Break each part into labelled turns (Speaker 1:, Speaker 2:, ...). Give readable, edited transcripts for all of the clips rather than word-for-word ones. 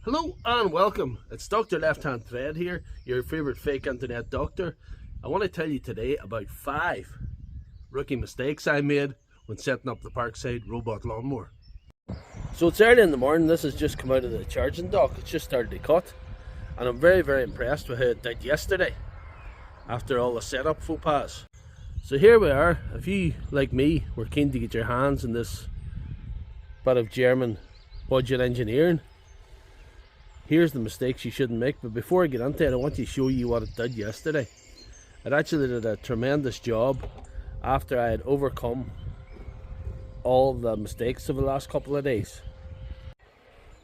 Speaker 1: Hello and welcome. It's Dr. Left Hand Thread here, your favourite fake internet doctor. I want to tell you today about 5 rookie mistakes I made when setting up the Parkside Robot Lawnmower. So it's early in the morning, this has just come out of the charging dock, it's just started to cut. And I'm very impressed with how it did yesterday, after all the setup faux pas. So here we are. If you, like me, were keen to get your hands in this bit of German budget engineering, here's the mistakes you shouldn't make. But before I get into it, I want to show you what it did yesterday. It actually did a tremendous job after I had overcome all the mistakes of the last couple of days.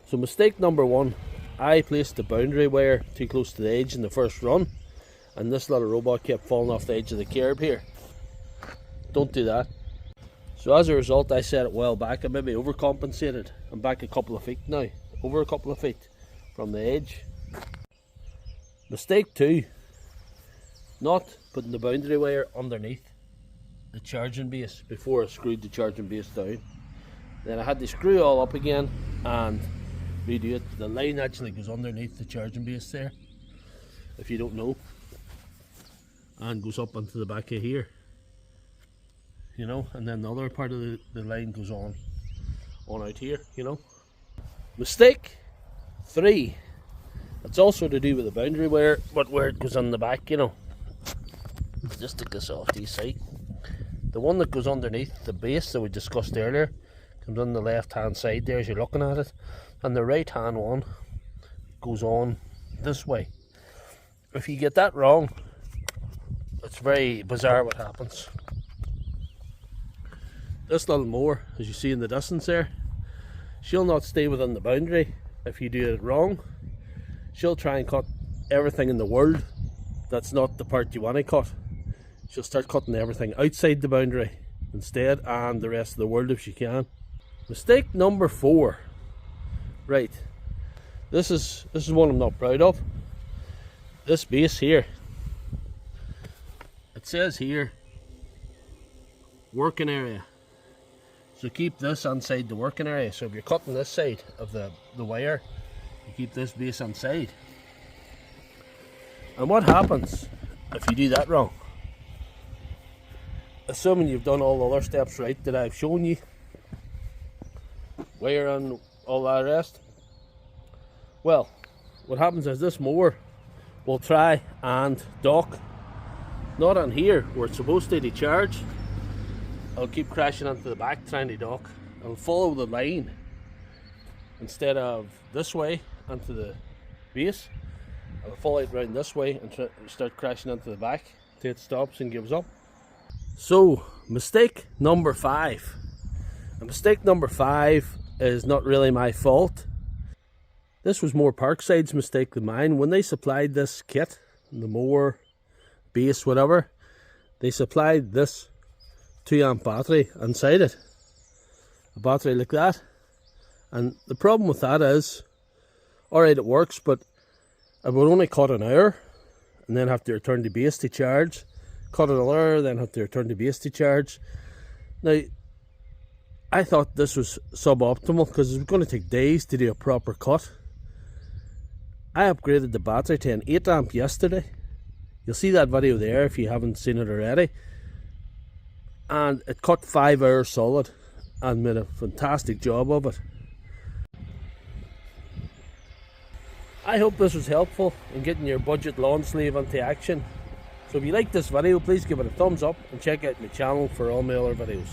Speaker 1: So mistake number 1, I placed the boundary wire too close to the edge in the first run, and this little robot kept falling off the edge of the kerb here. Don't do that. So as a result, I set it well back. I maybe overcompensated. I'm back a couple of feet now, over a couple of feet from the edge. Mistake 2, not putting the boundary wire underneath the charging base before I screwed the charging base down. Then I had to screw it all up again and redo it. The line actually goes underneath the charging base there, if you don't know, and goes up onto the back of here, you know, and then the other part of the line goes on out here, you know. Mistake 3, it's also to do with the boundary wire, but where it goes on the back, you know. Just take this off to you see. The one that goes underneath the base that we discussed earlier comes on the left hand side there as you're looking at it, and the right hand one goes on this way. If you get that wrong, it's very bizarre what happens. This little mower, as you see in the distance there, she'll not stay within the boundary if you do it wrong. She'll try and cut everything in the world that's not the part you want to cut. She'll start cutting everything outside the boundary instead, and the rest of the world if she can. Mistake number 4. Right, this is one I'm not proud of. This base here, it says here working area. So keep this inside the working area. So if you're cutting this side of the wire, you keep this base inside. And what happens if you do that wrong? Assuming you've done all the other steps right that I've shown you, wire and all that rest, well, what happens is this mower will try and dock, not on here where it's supposed to charge. It'll keep crashing onto the back trying to dock. It'll follow the line instead of this way onto the base. It'll follow it around this way and start crashing onto the back till it stops and gives up. So mistake number 5. And mistake number 5 is not really my fault. This was more Parkside's mistake than mine. When they supplied this kit, the mower, base, whatever, they supplied this 2-amp battery inside it. A battery like that. And the problem with that is, alright, it works, but it would only cut an hour and then have to return the base to charge. Cut another hour, then have to return the base to charge. Now, I thought this was suboptimal because it was going to take days to do a proper cut. I upgraded the battery to an 8-amp yesterday. You'll see that video there if you haven't seen it already. And it cut 5 hours solid and made a fantastic job of it. I hope this was helpful in getting your budget lawn sleeve into action. So if you like this video, please give it a thumbs up and check out my channel for all my other videos.